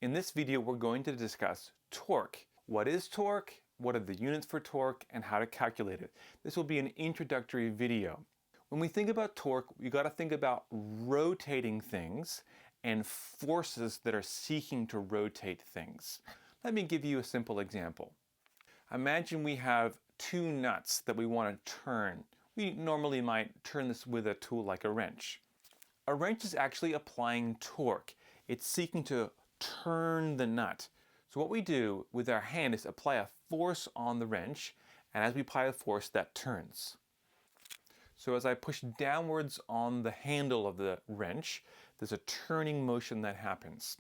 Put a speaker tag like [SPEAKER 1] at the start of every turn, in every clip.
[SPEAKER 1] In this video, we're going to discuss torque. What is torque? What are the units for torque and how to calculate it? This will be an introductory video. When we think about torque, we got to think about rotating things and forces that are seeking to rotate things. Let me give you a simple example. Imagine we have two nuts that we want to turn. We normally might turn this with a tool like a wrench. A wrench is actually applying torque. It's seeking to turn the nut. So what we do with our hand is apply a force on the wrench, and as we apply a force, that turns. So as I push downwards on the handle of the wrench, there's a turning motion that happens.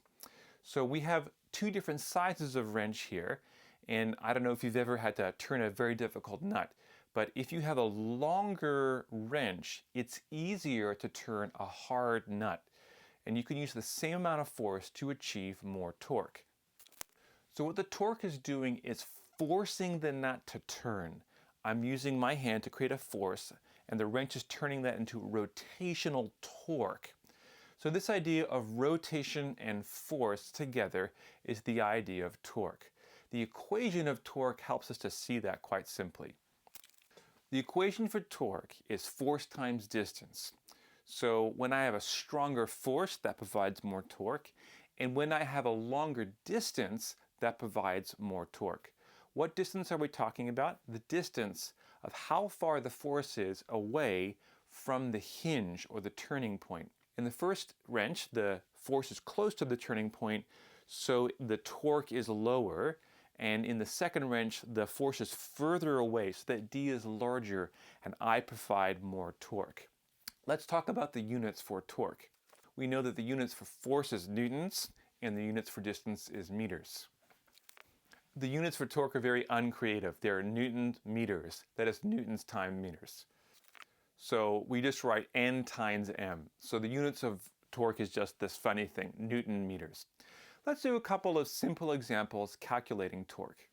[SPEAKER 1] So we have two different sizes of wrench here, and I don't know if you've ever had to turn a very difficult nut, but if you have a longer wrench, it's easier to turn a hard nut, and you can use the same amount of force to achieve more torque. So what the torque is doing is forcing the nut to turn. I'm using my hand to create a force, and the wrench is turning that into rotational torque. So this idea of rotation and force together is the idea of torque. The equation of torque helps us to see that quite simply. The equation for torque is force times distance. So when I have a stronger force, that provides more torque, and when I have a longer distance, that provides more torque. What distance are we talking about? The distance of how far the force is away from the hinge or the turning point. In the first wrench, the force is close to the turning point, so the torque is lower. And in the second wrench, the force is further away, so that D is larger, and I provide more torque. Let's talk about the units for torque. We know that the units for force is newtons, and the units for distance is meters. The units for torque are very uncreative. They're newton meters. That is newtons times meters. So we just write N times M. So the units of torque is just this funny thing, newton meters. Let's do a couple of simple examples calculating torque.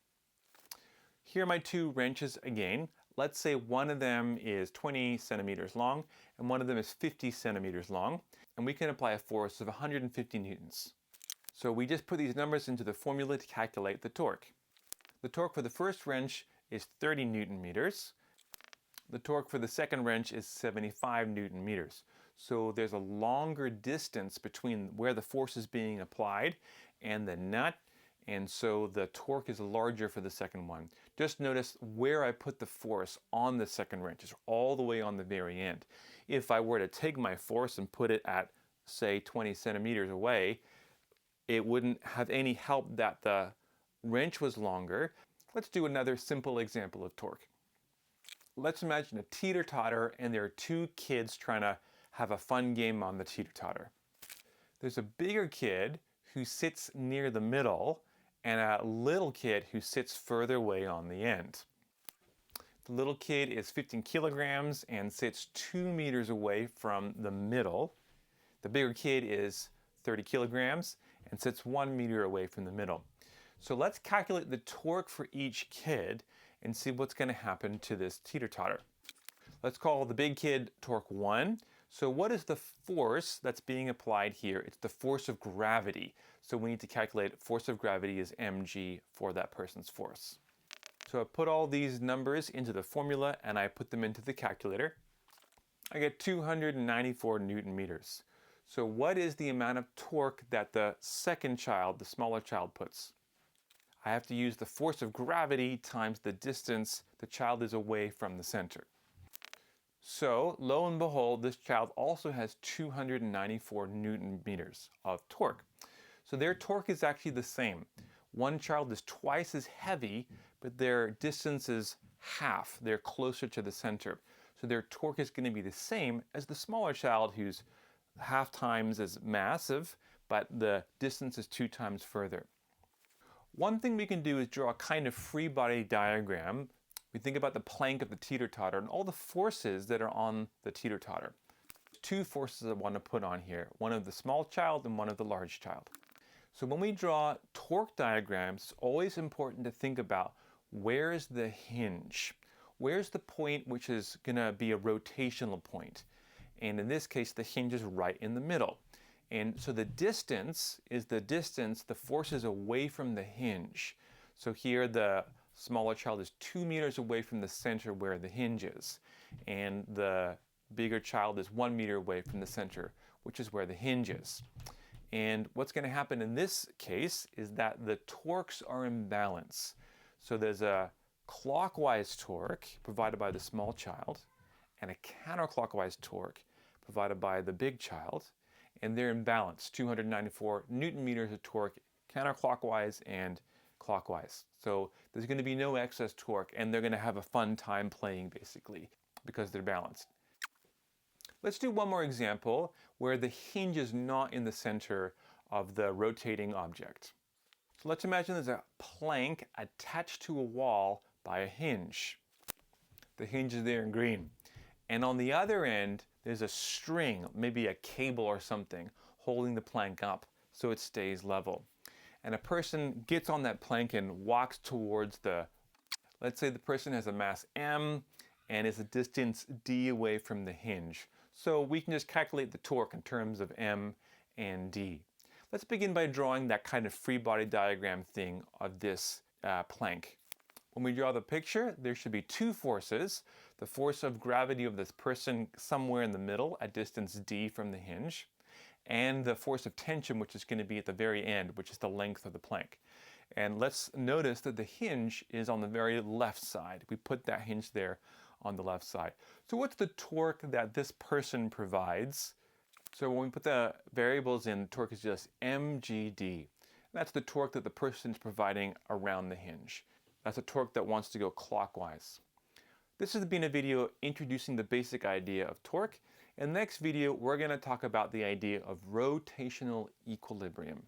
[SPEAKER 1] Here are my two wrenches again. Let's say one of them is 20 centimeters long and one of them is 50 centimeters long, and we can apply a force of 150 newtons. So we just put these numbers into the formula to calculate the torque. The torque for the first wrench is 30 newton meters. The torque for the second wrench is 75 newton meters. So there's a longer distance between where the force is being applied and the nut, and so the torque is larger for the second one. Just notice where I put the force on the second wrench. It's all the way on the very end. If I were to take my force and put it at, say, 20 centimeters away, it wouldn't have any help that the wrench was longer. Let's do another simple example of torque. Let's imagine a teeter-totter, and there are two kids trying to have a fun game on the teeter-totter. There's a bigger kid who sits near the middle and a little kid who sits further away on the end. The little kid is 15 kilograms and sits 2 meters away from the middle. The bigger kid is 30 kilograms and sits 1 meter away from the middle. So let's calculate the torque for each kid and see what's going to happen to this teeter-totter. Let's call the big kid torque 1. So what is the force that's being applied here? It's the force of gravity. So we need to calculate force of gravity is mg for that person's force. So I put all these numbers into the formula and I put them into the calculator. I get 294 newton meters. So what is the amount of torque that the second child, the smaller child, puts? I have to use the force of gravity times the distance the child is away from the center. So, lo and behold, this child also has 294 newton meters of torque. So their torque is actually the same. One child is twice as heavy, but their distance is half. They're closer to the center. So their torque is going to be the same as the smaller child, who's half times as massive, but the distance is 2 times further. One thing we can do is draw a kind of free body diagram. We think about the plank of the teeter-totter and all the forces that are on the teeter-totter. Two forces I want to put on here, one of the small child and one of the large child. So when we draw torque diagrams, it's always important to think about where is the hinge? Where's the point which is going to be a rotational point? And in this case, the hinge is right in the middle. And so the distance is the distance the force is away from the hinge. So here the smaller child is 2 meters away from the center where the hinge is. And the bigger child is 1 meter away from the center, which is where the hinge is. And what's going to happen in this case is that the torques are in balance. So there's a clockwise torque provided by the small child and a counterclockwise torque provided by the big child. And they're in balance, 294 Newton meters of torque counterclockwise and clockwise. So there's going to be no excess torque, and they're going to have a fun time playing basically because they're balanced. Let's do one more example where the hinge is not in the center of the rotating object. So let's imagine there's a plank attached to a wall by a hinge. The hinge is there in green. And on the other end, there's a string, maybe a cable or something, holding the plank up so it stays level. And a person gets on that plank and walks towards let's say the person has a mass m and is a distance d away from the hinge. So we can just calculate the torque in terms of m and d. Let's begin by drawing that kind of free body diagram thing of this plank. When we draw the picture, there should be two forces. The force of gravity of this person somewhere in the middle at distance d from the hinge, and the force of tension, which is going to be at the very end, which is the length of the plank. And let's notice that the hinge is on the very left side. We put that hinge there on the left side. So what's the torque that this person provides? So when we put the variables in, torque is just mgd. That's the torque that the person is providing around the hinge. That's a torque that wants to go clockwise. This has been a video introducing the basic idea of torque. In the next video, we're going to talk about the idea of rotational equilibrium.